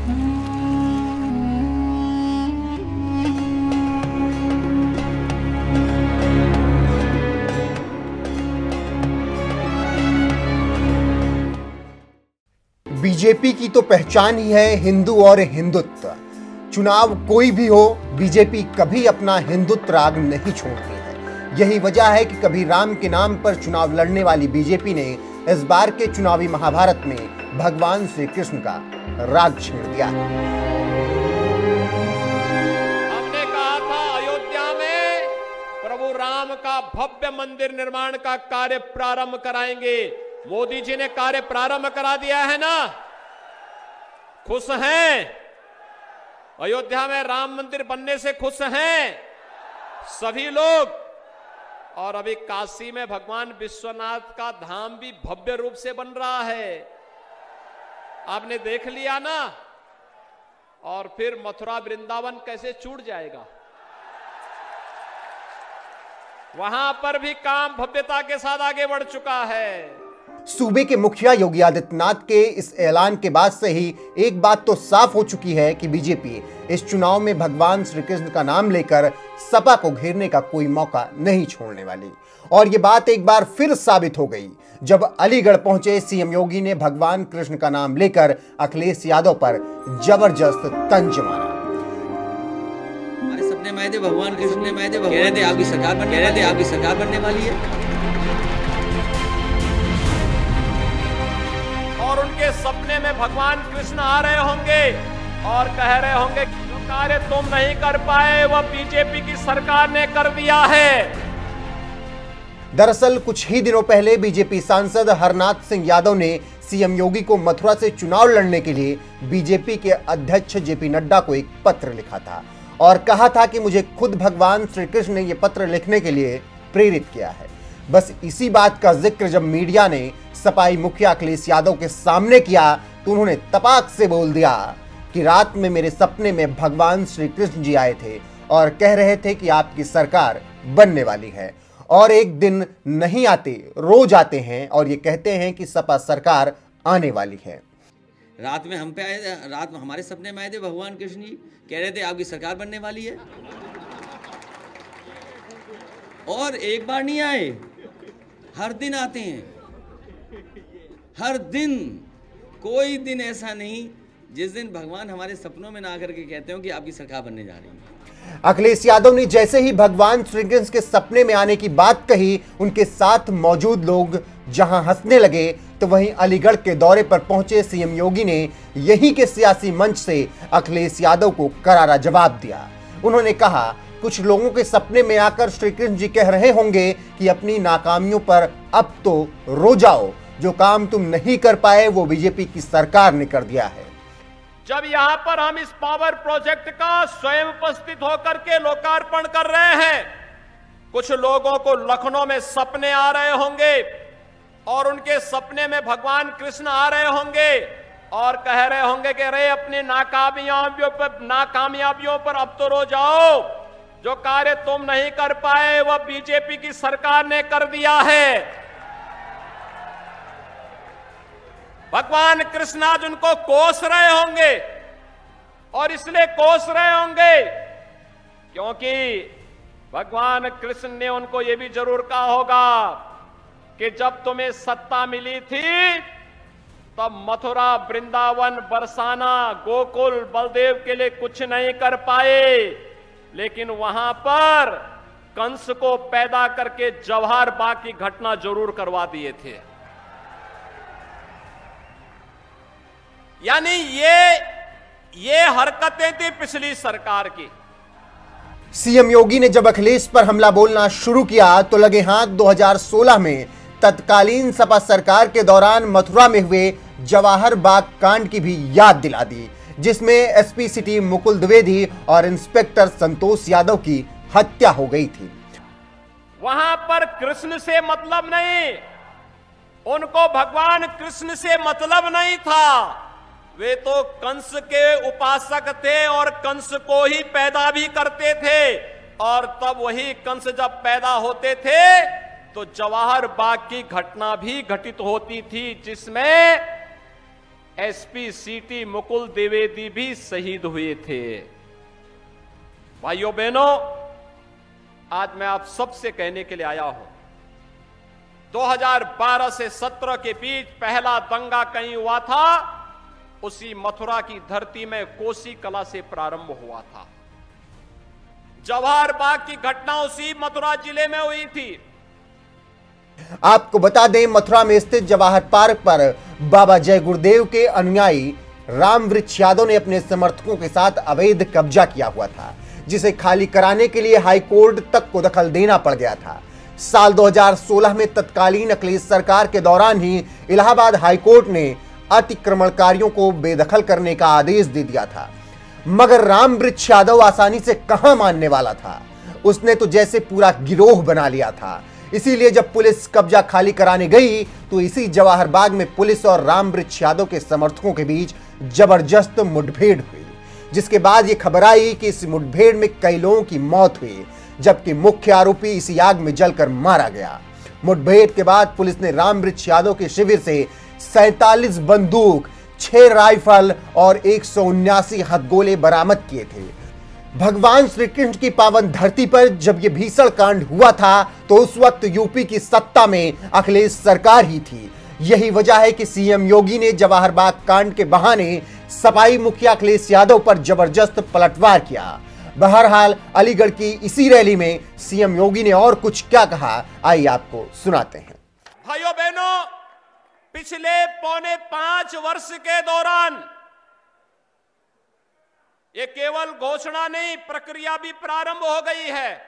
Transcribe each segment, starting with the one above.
BJP की तो पहचान ही है हिंदू और हिंदुत्व। चुनाव कोई भी हो, बीजेपी कभी अपना हिंदुत्व राग नहीं छोड़ती है। यही वजह है कि कभी राम के नाम पर चुनाव लड़ने वाली बीजेपी ने इस बार के चुनावी महाभारत में भगवान श्री कृष्ण का राग छेड़ दिया। हमने कहा था अयोध्या में प्रभु राम का भव्य मंदिर निर्माण का कार्य प्रारंभ कराएंगे। मोदी जी ने कार्य प्रारंभ करा दिया है ना, खुश हैं? अयोध्या में राम मंदिर बनने से खुश हैं सभी लोग। और अभी काशी में भगवान विश्वनाथ का धाम भी भव्य रूप से बन रहा है, आपने देख लिया ना। और फिर मथुरा वृंदावन कैसे छूट जाएगा, वहां पर भी काम भव्यता के साथ आगे बढ़ चुका है। सूबे के मुखिया योगी आदित्यनाथ के इस ऐलान के बाद से ही एक बात तो साफ हो चुकी है कि बीजेपी इस चुनाव में भगवान श्री कृष्ण का नाम लेकर सपा को घेरने का कोई मौका नहीं छोड़ने वाली। और ये बात एक बार फिर साबित हो गई जब अलीगढ़ पहुंचे सीएम योगी ने भगवान कृष्ण का नाम लेकर अखिलेश यादव पर जबरदस्त तंज मारा। हमारे सपने में आए थे भगवान कृष्ण ने, कह रहे थे आपकी सरकार बनने वाली है। और उनके सपने में भगवान कृष्ण आ रहे होंगे और कह रहे होंगे जो कार्य तुम नहीं कर पाए वह बीजेपी की सरकार ने कर दिया है। दरअसल कुछ ही दिनों पहले बीजेपी सांसद हरनाथ सिंह यादव ने सीएम योगी को मथुरा से चुनाव लड़ने के लिए बीजेपी के अध्यक्ष जेपी नड्डा को एक पत्र लिखा था और कहा था कि मुझे खुद भगवान श्री कृष्ण ने यह पत्र लिखने के लिए प्रेरित किया है। बस इसी बात का जिक्र जब मीडिया ने सपाई मुखिया अखिलेश यादव के सामने किया तो उन्होंने तपाक से बोल दिया कि रात में मेरे सपने में भगवान श्री कृष्ण जी आए थे और कह रहे थे कि आपकी सरकार बनने वाली है और एक दिन नहीं आते, रोज आते हैं और ये कहते हैं कि सपा सरकार आने वाली है। रात में हम पे आए थे, रात में हमारे सपने में आए थे भगवान कृष्ण जी, कह रहे थे आपकी सरकार बनने वाली है। और एक बार नहीं आए, हर दिन आते हैं, हर दिन। कोई दिन ऐसा नहीं जिस दिन भगवान हमारे सपनों में ना आकर के कहते हो कि आपकी सरकार बनने जा रही है। अखिलेश यादव ने जैसे ही भगवान श्री कृष्ण के सपने में आने की बात कही, उनके साथ मौजूद लोग जहां हंसने लगे तो वहीं अलीगढ़ के दौरे पर पहुंचे सीएम योगी ने यहीं के सियासी मंच से अखिलेश यादव को करारा जवाब दिया। उन्होंने कहा, कुछ लोगों के सपने में आकर श्री कृष्ण जी कह रहे होंगे कि अपनी नाकामियों पर अब तो रो जाओ, जो काम तुम नहीं कर पाए वो बीजेपी की सरकार ने कर दिया है। जब यहां पर हम इस पावर प्रोजेक्ट का स्वयं उपस्थित होकर के लोकार्पण कर रहे हैं, कुछ लोगों को लखनऊ में सपने आ रहे होंगे और उनके सपने में भगवान कृष्ण आ रहे होंगे और कह रहे होंगे कि अरे अपनी नाकामयाबियों पर अब तो रो जाओ, जो कार्य तुम नहीं कर पाए वह बीजेपी की सरकार ने कर दिया है। भगवान कृष्ण आज उनको कोस रहे होंगे और इसलिए कोस रहे होंगे क्योंकि भगवान कृष्ण ने उनको यह भी जरूर कहा होगा कि जब तुम्हें सत्ता मिली थी तब मथुरा, वृंदावन, बरसाना, गोकुल, बलदेव के लिए कुछ नहीं कर पाए, लेकिन वहां पर कंस को पैदा करके जवाहर बाग की घटना जरूर करवा दिए थे। यानी ये हरकतें थी पिछली सरकार की। सीएम योगी ने जब अखिलेश पर हमला बोलना शुरू किया तो लगे हाथ 2016 में तत्कालीन सपा सरकार के दौरान मथुरा में हुए जवाहर बाग कांड की भी याद दिला दी, जिसमें एसपी सिटी मुकुल द्विवेदी और इंस्पेक्टर संतोष यादव की हत्या हो गई थी। वहां पर कृष्ण से मतलब नहीं, उनको भगवान कृष्ण से मतलब नहीं था, वे तो कंस के उपासक थे और कंस को ही पैदा भी करते थे। और तब वही कंस जब पैदा होते थे तो जवाहर बाग की घटना भी घटित होती थी, जिसमें एसपी सीटी मुकुल द्विवेदी भी शहीद हुए थे। भाइयों बहनों, आज मैं आप सबसे कहने के लिए आया हूं, 2012 से 17 के बीच पहला दंगा कहीं हुआ था, उसी मथुरा की धरती में कोसी कला से प्रारंभ हुआ था। जवाहर बाग की घटना उसी मथुरा जिले में हुई थी। आपको बता दें, मथुरा में स्थित जवाहर पार्क पर बाबा जय गुरुदेव के अनुयायी रामवृक्ष यादव ने अपने समर्थकों के साथ अवैध कब्जा किया हुआ था, जिसे खाली कराने के लिए हाईकोर्ट तक को दखल देना पड़ गया था। साल 2016 में तत्कालीन अखिलेश सरकार के दौरान ही इलाहाबाद हाईकोर्ट ने अतिक्रमणकारियों को बेदखल करने का आदेश दे दिया था, मगर रामवृक्ष यादव आसानी से कहां मानने वाला था। उसने तो जैसे पूरा गिरोह बना लिया था। इसीलिए जब पुलिस कब्जा खाली कराने गई तो इसी जवाहर बाग में पुलिस और रामवृक्ष यादव के समर्थकों के बीच जबरदस्त मुठभेड़ हुई, जिसके बाद यह खबर आई कि इस मुठभेड़ में कई लोगों की मौत हुई, जबकि मुख्य आरोपी इसी आग में जलकर मारा गया। मुठभेड़ के बाद पुलिस ने रामवृक्ष यादव के शिविर से 47 बंदूक, 6 राइफल और 179 हथगोले बरामद किए थे। भगवान श्री कृष्ण की पावन धरती पर जब यह भीषण कांड हुआ था तो उस वक्त यूपी की सत्ता में अखिलेश सरकार ही थी। यही वजह है कि सीएम योगी ने जवाहर बाग कांड के बहाने सपाई मुखिया अखिलेश यादव पर जबरदस्त पलटवार किया। बहरहाल अलीगढ़ की इसी रैली में सीएम योगी ने और कुछ क्या कहा, आइए आपको सुनाते हैं। भाइयों बहनों, पिछले 4.5 वर्ष के दौरान ये केवल घोषणा नहीं, प्रक्रिया भी प्रारंभ हो गई है।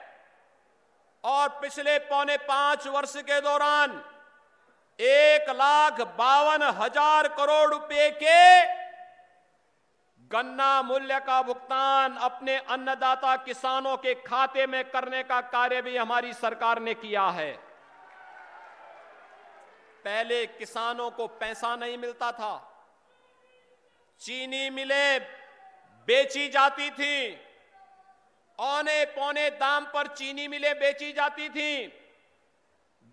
और पिछले 4.5 वर्ष के दौरान 1,52,000 करोड़ रुपए के गन्ना मूल्य का भुगतान अपने अन्नदाता किसानों के खाते में करने का कार्य भी हमारी सरकार ने किया है। पहले किसानों को पैसा नहीं मिलता था, चीनी मिलें बेची जाती थी, औने पौने दाम पर चीनी मिलें बेची जाती थी,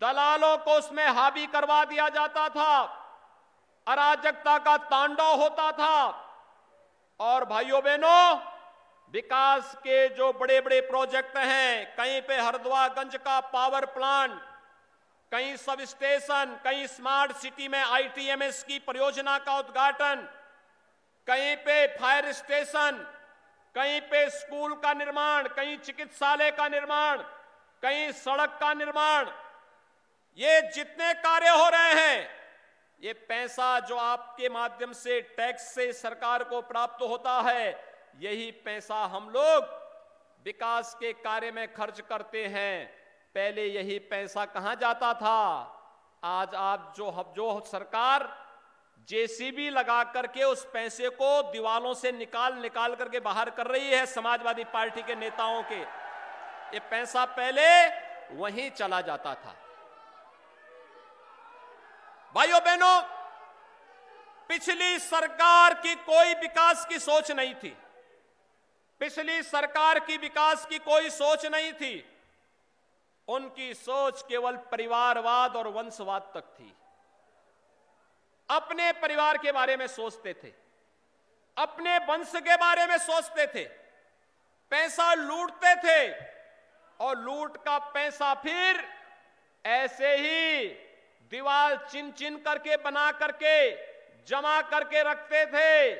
दलालों को उसमें हावी करवा दिया जाता था, अराजकता का तांडव होता था। और भाइयों बहनों, विकास के जो बड़े बड़े प्रोजेक्ट हैं, कहीं पे हरदुआगंज का पावर प्लांट, कहीं सब स्टेशन, कहीं स्मार्ट सिटी में आईटीएमएस की परियोजना का उद्घाटन, कहीं पे फायर स्टेशन, कहीं पे स्कूल का निर्माण, कहीं चिकित्सालय का निर्माण, कहीं सड़क का निर्माण, ये जितने कार्य हो रहे हैं, ये पैसा जो आपके माध्यम से टैक्स से सरकार को प्राप्त होता है, यही पैसा हम लोग विकास के कार्य में खर्च करते हैं। पहले यही पैसा कहां जाता था? आज आप जो सरकार जेसीबी लगा करके उस पैसे को दीवालों से निकाल करके बाहर कर रही है समाजवादी पार्टी के नेताओं के, ये पैसा पहले वहीं चला जाता था। भाइयों बहनों, पिछली सरकार की कोई विकास की सोच नहीं थी, पिछली सरकार की विकास की कोई सोच नहीं थी। उनकी सोच केवल परिवारवाद और वंशवाद तक थी। अपने परिवार के बारे में सोचते थे, अपने वंश के बारे में सोचते थे, पैसा लूटते थे और लूट का पैसा फिर ऐसे ही दीवार चिन चिन करके बना करके जमा करके रखते थे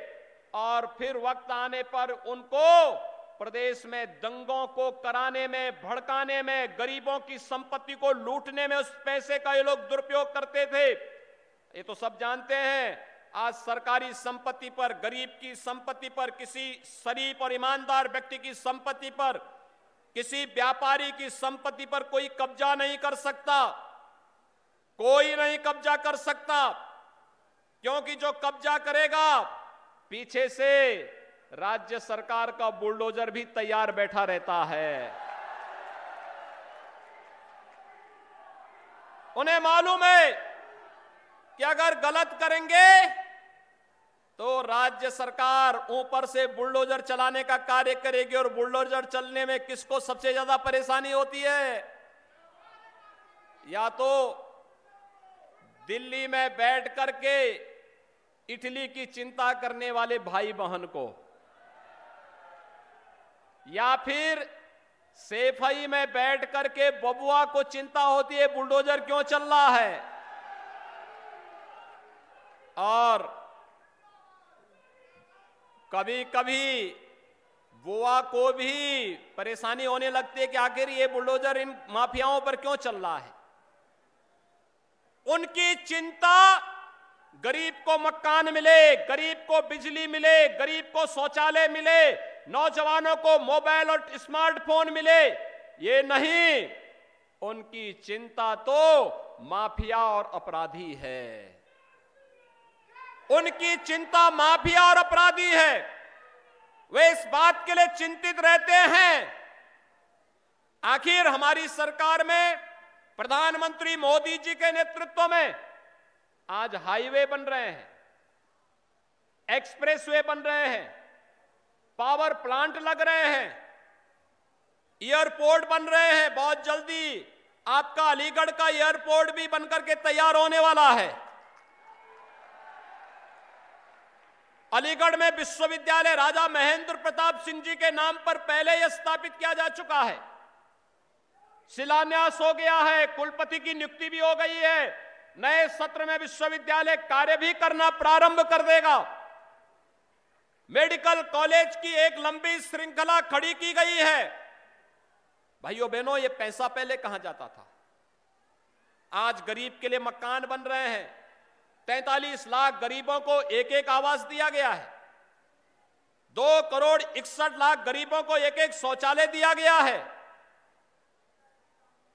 और फिर वक्त आने पर उनको प्रदेश में दंगों को कराने में, भड़काने में, गरीबों की संपत्ति को लूटने में उस पैसे का ये लोग दुरुपयोग करते थे। ये तो सब जानते हैं। आज सरकारी संपत्ति पर, गरीब की संपत्ति पर, किसी शरीफ और ईमानदार व्यक्ति की संपत्ति पर, किसी व्यापारी की संपत्ति पर कोई कब्जा नहीं कर सकता, कोई नहीं कब्जा कर सकता, क्योंकि जो कब्जा करेगा पीछे से राज्य सरकार का बुलडोजर भी तैयार बैठा रहता है। उन्हें मालूम है कि अगर गलत करेंगे तो राज्य सरकार ऊपर से बुलडोजर चलाने का कार्य करेगी, और बुलडोजर चलने में किसको सबसे ज्यादा परेशानी होती है? या तो दिल्ली में बैठ करके इटली की चिंता करने वाले भाई बहन को, या फिर सेफई में बैठ करके बबुआ को चिंता होती है बुलडोजर क्यों चल रहा है, और कभी कभी बुआ को भी परेशानी होने लगती है कि आखिर ये बुलडोजर इन माफियाओं पर क्यों चल रहा है। उनकी चिंता गरीब को मकान मिले, गरीब को बिजली मिले, गरीब को शौचालय मिले, नौजवानों को मोबाइल और स्मार्टफोन मिले, ये नहीं। उनकी चिंता तो माफिया और अपराधी है। उनकी चिंता माफिया और अपराधी है। वे इस बात के लिए चिंतित रहते हैं, आखिर हमारी सरकार में प्रधानमंत्री मोदी जी के नेतृत्व में आज हाईवे बन रहे हैं, एक्सप्रेसवे बन रहे हैं, पावर प्लांट लग रहे हैं, एयरपोर्ट बन रहे हैं। बहुत जल्दी आपका अलीगढ़ का एयरपोर्ट भी बनकर के तैयार होने वाला है। अलीगढ़ में विश्वविद्यालय राजा महेंद्र प्रताप सिंह जी के नाम पर पहले यह स्थापित किया जा चुका है, शिलान्यास हो गया है, कुलपति की नियुक्ति भी हो गई है। नए सत्र में विश्वविद्यालय कार्य भी करना प्रारंभ कर देगा। मेडिकल कॉलेज की एक लंबी श्रृंखला खड़ी की गई है। भाइयों बहनों, ये पैसा पहले कहां जाता था? आज गरीब के लिए मकान बन रहे हैं। 43 लाख गरीबों को एक एक आवास दिया गया है। 2 करोड़ 61 लाख गरीबों को एक एक शौचालय दिया गया है।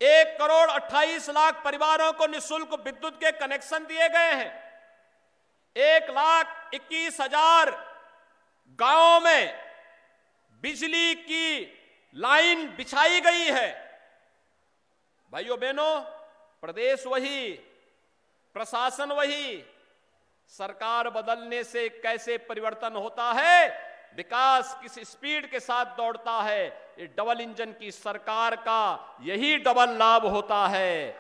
1 करोड़ 28 लाख परिवारों को निःशुल्क विद्युत के कनेक्शन दिए गए हैं। 1,21,000 गांवों में बिजली की लाइन बिछाई गई है। भाइयों बहनों, प्रदेश वही, प्रशासन वही, सरकार बदलने से कैसे परिवर्तन होता है, विकास किस स्पीड के साथ दौड़ता है, ये डबल इंजन की सरकार का यही डबल लाभ होता है।